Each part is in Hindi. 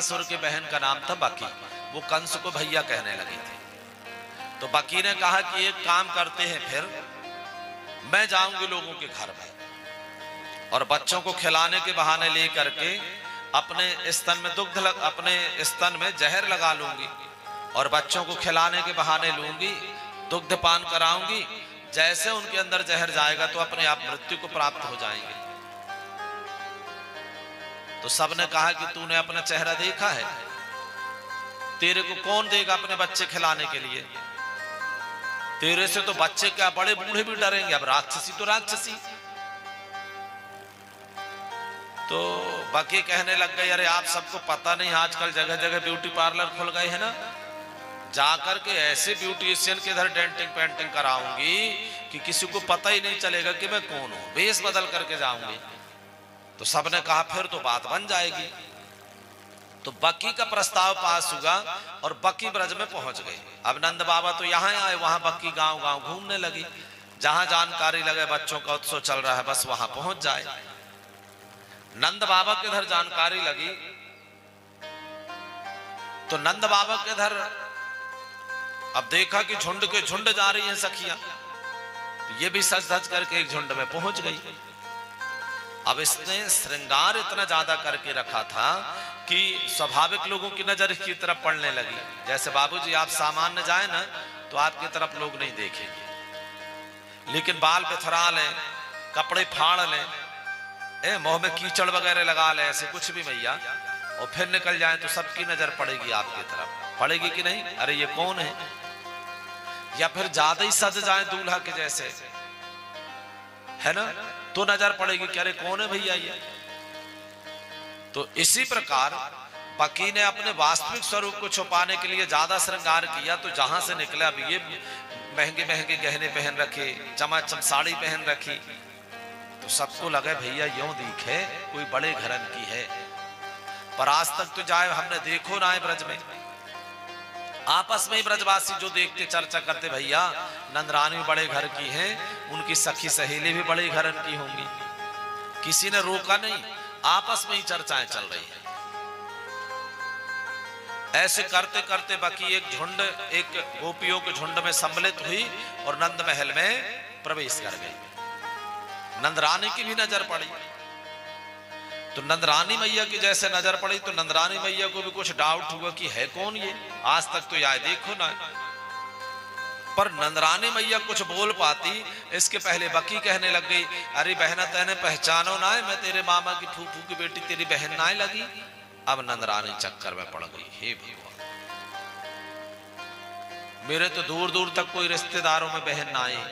बकासुर की बहन का नाम था बकी, वो कंस को भैया कहने लगी थी। तो बकी ने कहा कि एक काम करते हैं, फिर मैं जाऊंगी लोगों के घर में और बच्चों को खिलाने के बहाने लेकर के अपने स्तन में अपने स्तन में जहर लगा लूंगी और बच्चों को खिलाने के बहाने लूंगी, दुग्ध पान कराऊंगी। जैसे उनके अंदर जहर जाएगा तो अपने आप मृत्यु को प्राप्त हो जाएंगे। तो सबने कहा कि तूने अपना चेहरा देखा है? तेरे को कौन देगा अपने बच्चे खिलाने के लिए? तेरे से तो बच्चे क्या बड़े बूढ़े भी डरेंगे। अब राक्षसी तो राक्षसी। तो बाकी कहने लग गए, अरे आप सबको पता नहीं आजकल जगह जगह ब्यूटी पार्लर खुल गए हैं ना, जाकर के ऐसे ब्यूटिशियन के इधर डेंटिंग पेंटिंग कराऊंगी कि किसी को पता ही नहीं चलेगा कि मैं कौन हूं, वेश बदल करके जाऊंगी। तो सबने कहा फिर तो बात बन जाएगी। तो बकी का प्रस्ताव पास हुआ और बकी ब्रज में पहुंच गए। अब नंद बाबा तो यहां आए, वहां बकी गांव गांव घूमने लगी। जहां जानकारी लगे बच्चों का उत्सव चल रहा है बस वहां पहुंच जाए। नंद बाबा के इधर जानकारी लगी तो नंद बाबा के इधर अब देखा कि झुंड के झुंड जा रही हैं सखियां, तो ये भी सज धज करके एक झुंड में पहुंच गई। अब इसने श्रृंगार इतना ज्यादा करके रखा था कि स्वाभाविक लोगों की नजर इसकी तरफ पड़ने लगी। जैसे बाबूजी आप सामान्य जाए ना तो आपकी तरफ लोग नहीं देखेंगे, लेकिन बाल बिथरा लें, कपड़े फाड़ लें, मुंह में कीचड़ वगैरह लगा ले, ऐसे कुछ भी भैया, और फिर निकल जाए तो सबकी नजर पड़ेगी आपकी तरफ। पड़ेगी कि नहीं? अरे ये कौन है? या फिर ज्यादा ही सज जाए दूल्हा के जैसे, है ना, तो नजर पड़ेगी कि अरे कौन है भैया ये। तो इसी प्रकार बकी ने अपने वास्तविक स्वरूप को छुपाने के लिए ज्यादा श्रृंगार किया। तो जहां से निकला, अब ये महंगे महंगे गहने पहन रखे, चमाचम साड़ी पहन रखी, तो सबको लगा भैया यूं दिखे कोई बड़े घरन की है। पर आज तक तो जाए हमने देखो ना है ब्रज में। आपस में ही ब्रजवासी जो देखते चर्चा करते, भैया नंदरानी बड़े घर की है, उनकी सखी सहेली भी बड़े घरन की होंगी। किसी ने रोका नहीं, आपस में ही चर्चाएं चल रही है। ऐसे करते करते बकी एक गोपियों के झुंड में सम्मिलित हुई और नंद महल में प्रवेश कर गई। नंदरानी की भी नजर पड़ी। तो नंदरानी मैया की जैसे नजर पड़ी तो नंदरानी मैया को भी कुछ डाउट हुआ कि है कौन ये, आज तक तो यार देखो ना। पर नंदरानी मैया कुछ बोल पाती इसके पहले बकी कहने लग गई, अरे बहना तेने पहचानो ना है, मैं तेरे मामा की फूफू की बेटी तेरी बहन ना लगी। अब नंदरानी चक्कर में पड़ गई, हे भगवान, मेरे तो दूर दूर तक कोई रिश्तेदारों में बहन ना आई,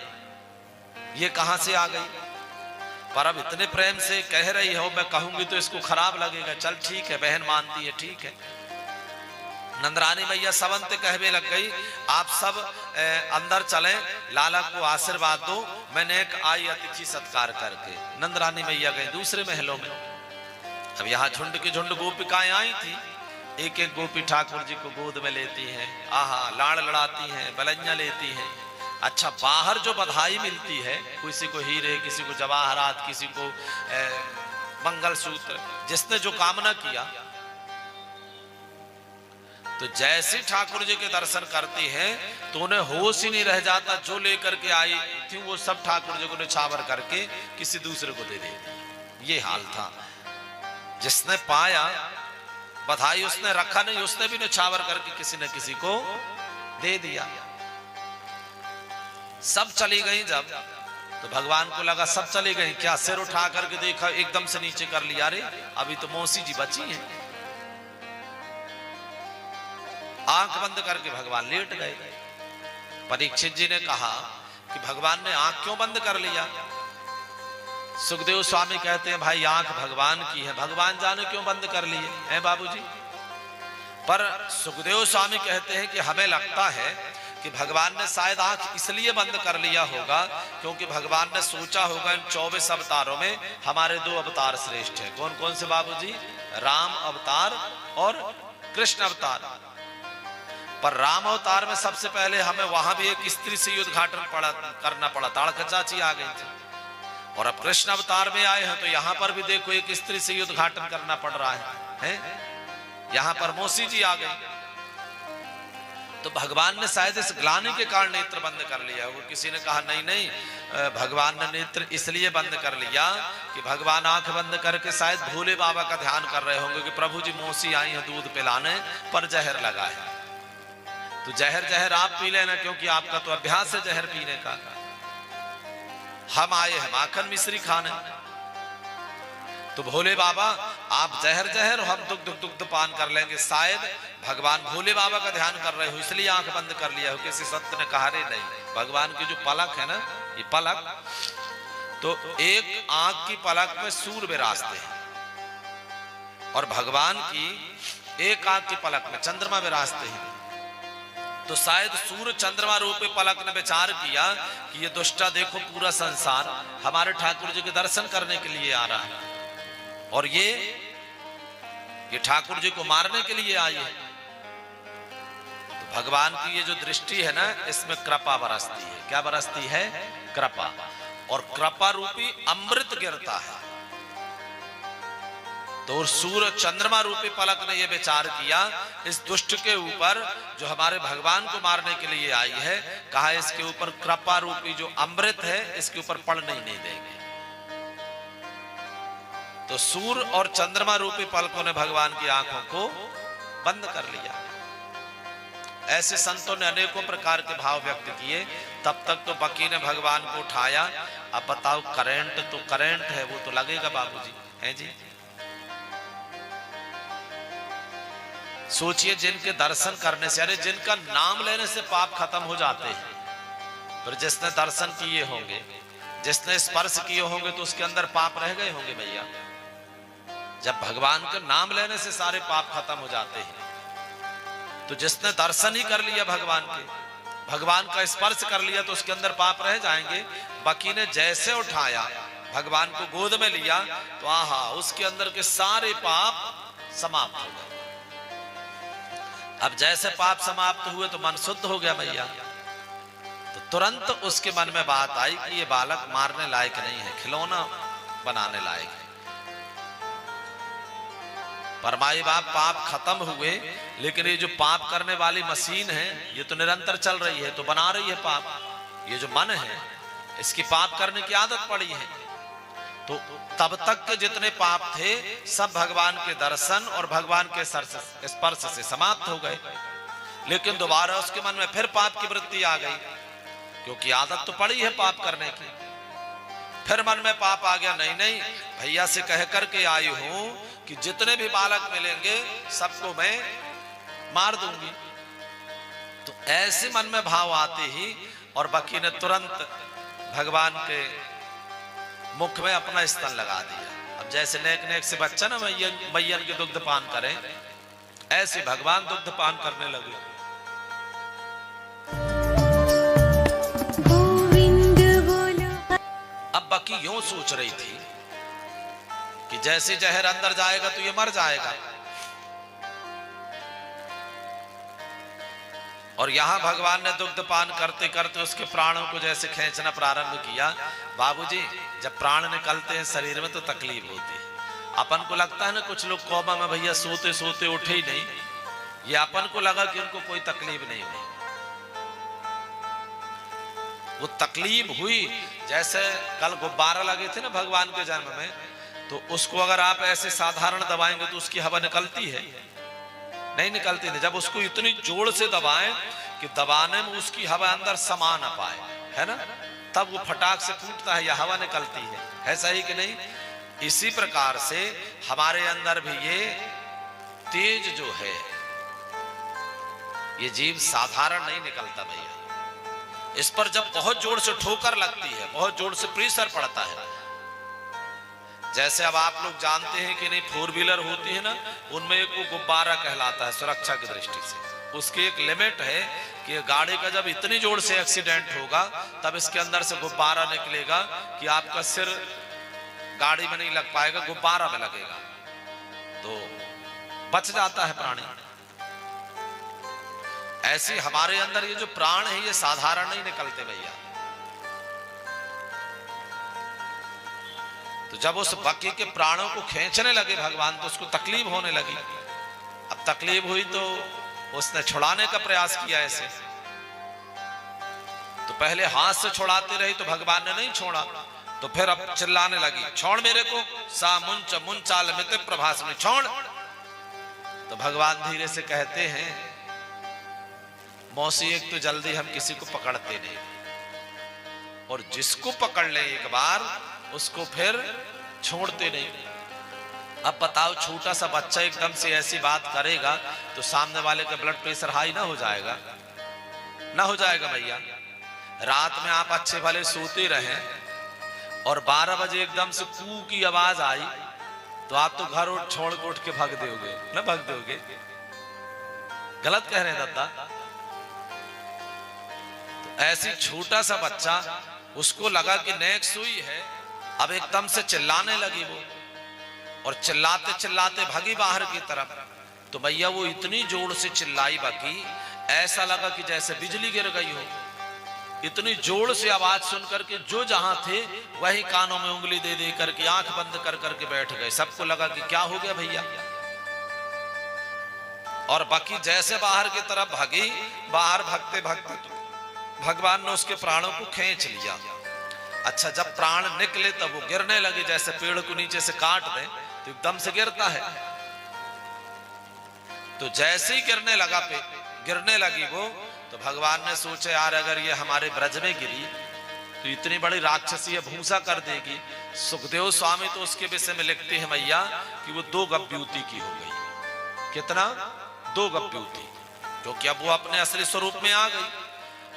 ये कहां से आ गई। पर अब इतने प्रेम से कह रही हो, मैं कहूंगी तो इसको खराब लगेगा। चल ठीक है, बहन मानती है, ठीक है। नंदरानी मैया सबंत कहवे लग गई, आप सब अंदर चलें, लाला को आशीर्वाद दो, मैंने एक आई अतिथि सत्कार करके। नंदरानी मैया गई दूसरे महलों में। अब यहाँ झुंड की झुंड गोपिकाएं आई थी, एक एक गोपी ठाकुर जी को गोद में लेती हैं, आहा लाड़ लड़ाती हैं, बलैया लेती हैं। अच्छा, बाहर जो बधाई मिलती है, किसी को हीरे, किसी को जवाहरात, किसी को मंगलसूत्र, जिसने जो कामना किया, तो जैसे ठाकुर जी के दर्शन करती हैं तो उन्हें होश ही नहीं रह जाता, जो लेकर के आई थी वो सब ठाकुर जी को निछावर करके किसी दूसरे को दे देती। ये हाल था। जिसने पाया बधाई उसने रखा नहीं, उसने भी निछावर करके किसी न किसी को दे दिया। सब चली गई जब, तो भगवान को लगा सब चली गई क्या, सिर उठा करके देखा एकदम से नीचे कर लिया, अरे अभी तो मौसी जी बची हैं। आंख बंद करके भगवान लेट गए। परीक्षित जी ने कहा कि भगवान ने आंख क्यों बंद कर लिया। सुखदेव स्वामी कहते हैं भाई आंख भगवान की है, भगवान जाने क्यों बंद कर लिए हैं बाबूजी। पर सुखदेव स्वामी कहते हैं कि हमें लगता है कि भगवान ने शायद आंख इसलिए बंद कर लिया होगा क्योंकि भगवान ने सोचा होगा इन 24 अवतारों में हमारे 2 अवतार श्रेष्ठ हैं। कौन कौन से बाबूजी? राम अवतार और कृष्ण अवतार। पर राम अवतार में सबसे पहले हमें वहां भी एक स्त्री से युद्धघाटन करना पड़ा, ताड़का चाची आ गई थी। और अब कृष्ण अवतार में आए हैं तो यहां पर भी देखो एक स्त्री से युद्धघाटन करना पड़ रहा है? यहां पर मौसी जी आ गई, तो भगवान ने शायद इस ग्लानि के कारण नेत्र बंद कर लिया होगा। किसी ने कहा नहीं नहीं, भगवान ने नेत्र इसलिए बंद कर लिया कि भगवान आंख बंद करके शायद भोले बाबा का ध्यान कर रहे होंगे कि प्रभु जी मौसी आई है दूध पिलाने, पर जहर लगा है, तो जहर आप पी लेना, क्योंकि आपका तो अभ्यास है जहर पीने का। हम आए हैं माखन मिश्री खाने, तो भोले बाबा आप जहर हम दुग्ध पान कर लेंगे। शायद भगवान भोले बाबा का ध्यान कर रहे हो इसलिए आंख बंद कर लिया हो। किसी संत ने कहा रे नहीं, भगवान की जो पलक है ना, ये पलक, तो एक आंख की पलक में सूर्य विराजते हैं और भगवान की एक आंख की पलक में चंद्रमा विराजते हैं। तो शायद सूर्य चंद्रमा रूपी पलक ने विचार किया कि ये दुष्टा देखो पूरा संसार हमारे ठाकुर जी के दर्शन करने के लिए आ रहा है और ये ठाकुर जी को मारने के लिए आई है। तो भगवान की ये जो दृष्टि है ना, इसमें कृपा बरसती है। क्या बरसती है? कृपा। और कृपा रूपी अमृत गिरता है। तो सूर्य चंद्रमा रूपी पलक ने यह विचार किया इस दुष्ट के ऊपर जो हमारे भगवान को मारने के लिए आई है, कहा इसके ऊपर कृपा रूपी जो अमृत है इसके ऊपर पड़ने ही नहीं देंगे। तो सूर्य और चंद्रमा रूपी पलकों ने भगवान की आंखों को बंद कर लिया। ऐसे संतों ने अनेकों प्रकार के भाव व्यक्त किए। तब तक तो बकी ने भगवान को उठाया। अब बताओ, करंट तो करंट है, वो तो लगेगा बाबूजी, हैं जी। सोचिए, जिनके दर्शन करने से, अरे जिनका नाम लेने से पाप खत्म हो जाते हैं, पर जिसने दर्शन किए होंगे, जिसने स्पर्श किए होंगे, तो उसके अंदर पाप रह गए होंगे भैया। जब भगवान का नाम लेने से सारे पाप खत्म हो जाते हैं, तो जिसने दर्शन ही कर लिया भगवान के, भगवान का स्पर्श कर लिया, तो उसके अंदर पाप रह जाएंगे। बकी ने जैसे उठाया, भगवान को गोद में लिया, तो आहा, उसके अंदर के सारे पाप समाप्त हो गए। अब जैसे पाप समाप्त हुए तो मन शुद्ध हो गया भैया। तो तुरंत उसके मन में बात आई कि ये बालक मारने लायक नहीं है, खिलौना बनाने लायक है। पर माई बाप पाप खत्म हुए, लेकिन ये जो पाप करने वाली मशीन है ये तो निरंतर चल रही है, तो बना रही है पाप। ये जो मन है इसकी पाप करने की आदत पड़ी है। तो तब तक के जितने पाप थे सब भगवान के दर्शन और भगवान के स्पर्श से समाप्त हो गए। लेकिन दोबारा उसके मन में फिर पाप की वृत्ति आ गई, क्योंकि आदत तो पड़ी है पाप करने की। फिर मन में पाप आ गया, नहीं नहीं, भैया से कह करके आई हूं कि जितने भी बालक मिलेंगे सबको मैं मार दूंगी। तो ऐसे मन में भाव आते ही और बकी ने तुरंत भगवान के मुख में अपना स्तन लगा दिया। अब जैसे नेक नेक से बच्चा ना मैयन के दुग्ध पान करें, ऐसे भगवान दुग्ध पान करने लगे। अब बकी यूं सोच रही थी कि जैसे जहर अंदर जाएगा तो ये मर जाएगा, और यहां भगवान ने दुग्ध पान करते करते उसके प्राणों को जैसे खींचना प्रारंभ किया। बाबूजी, जब प्राण निकलते हैं शरीर में तो तकलीफ होती है। अपन को लगता है ना, कुछ लोग कोमा में भैया सोते सोते उठे ही नहीं, ये अपन को लगा कि उनको कोई तकलीफ नहीं हुई। वो तकलीफ हुई। जैसे कल गुब्बारा लगे थे ना भगवान के जन्म में, तो उसको अगर आप ऐसे साधारण दबाएंगे तो उसकी हवा निकलती है? नहीं निकलती थी। जब उसको इतनी जोर से दबाएं कि दबाने में उसकी हवा अंदर समा ना पाए, है ना, तब वो फटाक से फूटता है या हवा निकलती है सही कि नहीं? इसी प्रकार से हमारे अंदर भी ये तेज जो है, ये जीव साधारण नहीं निकलता भैया। इस पर जब बहुत जोर से ठोकर लगती है, बहुत जोर से प्रेशर पड़ता है, जैसे अब आप लोग जानते हैं कि नहीं, 4 व्हीलर होती है ना, उनमें एक वो गुब्बारा कहलाता है सुरक्षा की दृष्टि से। उसकी एक लिमिट है कि गाड़ी का जब इतनी जोर से एक्सीडेंट होगा तब इसके अंदर से गुब्बारा निकलेगा कि आपका सिर गाड़ी में नहीं लग पाएगा, गुब्बारा में लगेगा, तो बच जाता है प्राणी। ऐसे हमारे अंदर ये जो प्राण है ये साधारण नहीं निकलते भैया। तो जब उस बकी के प्राणों को खींचने लगे भगवान, तो उसको तकलीफ होने लगी। अब तकलीफ हुई तो उसने छुड़ाने का प्रयास किया ऐसे, तो पहले हाथ से छुड़ाती रही तो भगवान ने नहीं छोड़ा, तो फिर अब चिल्लाने लगी, छोड़ मेरे को, सा मुंच मुंचाल मित प्रभास में छोड़। तो भगवान धीरे से कहते हैं, मौसी एक तो जल्दी हम किसी को पकड़ते नहीं, और जिसको पकड़ ले एक बार उसको फिर छोड़ते नहीं। अब बताओ, छोटा सा बच्चा एकदम से ऐसी बात करेगा तो सामने वाले का ब्लड प्रेशर हाई ना हो जाएगा? ना हो जाएगा भैया। रात में आप अच्छे भले सोते रहे और 12 बजे एकदम से कू की आवाज आई तो आप तो घर छोड़ के उठ के भाग दोगे ना? भाग दोगे? गलत कह रहे हैं दादा। तो ऐसी छोटा सा बच्चा, उसको लगा कि नेक सुई है, अब एकदम से चिल्लाने लगी वो, और चिल्लाते चिल्लाते भागी बाहर की तरफ। तो भैया वो इतनी जोर से चिल्लाई बाकी, ऐसा लगा कि जैसे बिजली गिर गई हो। इतनी जोर से आवाज सुन करके जो जहां थे वही कानों में उंगली दे दे करके आंख बंद कर करके बैठ गए। सबको लगा कि क्या हो गया भैया। और बाकी जैसे बाहर की तरफ भागी, बाहर भागते भागते तो भगवान ने उसके प्राणों को खींच लिया। अच्छा, जब प्राण निकले तब वो गिरने लगे, जैसे पेड़ को नीचे से काट दे तो एकदम से गिरता है। तो जैसे ही गिरने लगी वो, तो भगवान ने सोचा यार अगर ये हमारे ब्रज में गिरी तो इतनी बड़ी राक्षसी है, भूसा कर देगी। सुखदेव स्वामी तो उसके विषय में लिखते हैं भैया कि वो 2 गव्यूती की हो गई। कितना? 2 गव्यूती, क्योंकि अब वो अपने असली स्वरूप में आ गई।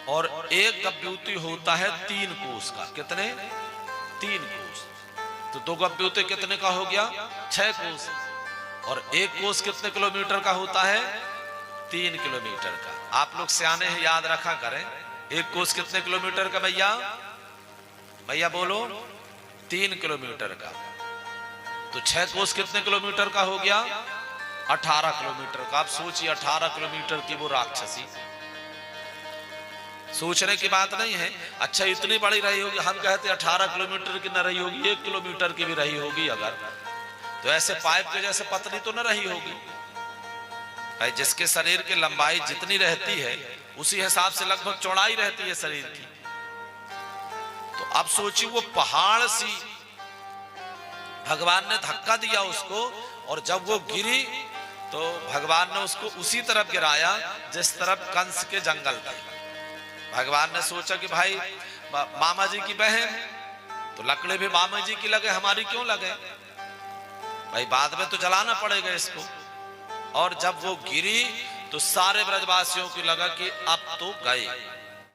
और एक गव्यूती होता है 3 कोस का। कितने? 3 कोस। तो 2 गव्यूती कितने का हो गया? 6 कोस। और 1 कोस कितने किलोमीटर का होता है? 3 किलोमीटर का। आप लोग सियाने हैं, याद रखा करें। 1 कोस कितने किलोमीटर का भैया? भैया बोलो। 3 किलोमीटर का। तो 6 कोस कितने किलोमीटर का हो गया? 18 किलोमीटर का। आप सोचिए 18 किलोमीटर की वो राक्षसी, सोचने की बात नहीं है। अच्छा, इतनी बड़ी रही होगी, हम कहते 18 किलोमीटर की न रही होगी, 1 किलोमीटर की भी रही होगी अगर, तो ऐसे पाइप के जैसे पतली तो न रही होगी। जिसके शरीर की लंबाई जितनी रहती है उसी हिसाब से लगभग चौड़ाई रहती है शरीर की। तो अब सोचिए वो पहाड़ सी भगवान ने धक्का दिया उसको, और जब वो गिरी तो भगवान ने उसको उसी तरफ गिराया जिस तरफ कंस के जंगल थे। भगवान ने सोचा कि भाई मामा जी की बहन, तो लकड़े भी मामा जी की लगे, हमारी क्यों लगे भाई? बाद में तो जलाना पड़ेगा इसको। और जब वो गिरी तो सारे ब्रजवासियों को लगा कि अब तो गए।